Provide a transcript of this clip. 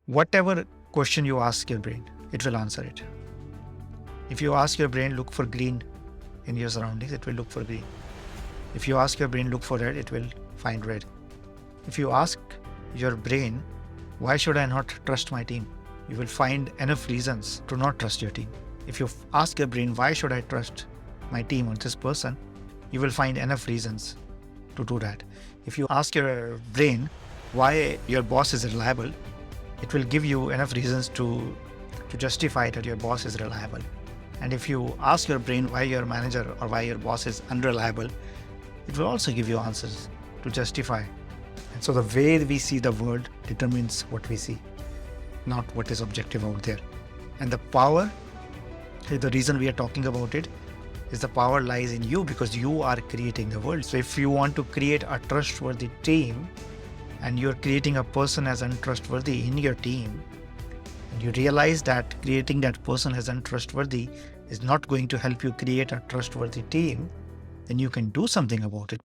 Whatever question you ask your brain, it will answer it. If you ask your brain, look for green in your surroundings, it will look for green. If you ask your brain, look for red, it will find red. If you ask your brain, why should I not trust my team? You will find enough reasons to not trust your team. If you ask your brain, why should I trust my team or this person? You will find enough reasons to do that. If you ask your brain why your boss is reliable, it will give you enough reasons to justify that your boss is reliable. And if you ask your brain why your manager or why your boss is unreliable, it will also give you answers to justify. And so the way we see the world determines what we see, not what is objective out there. And the power, the reason we are talking about it, is the power lies in you because you are creating the world. So if you want to create a trustworthy team and you're creating a person as untrustworthy in your team, and you realize that creating that person as untrustworthy is not going to help you create a trustworthy team, then you can do something about it.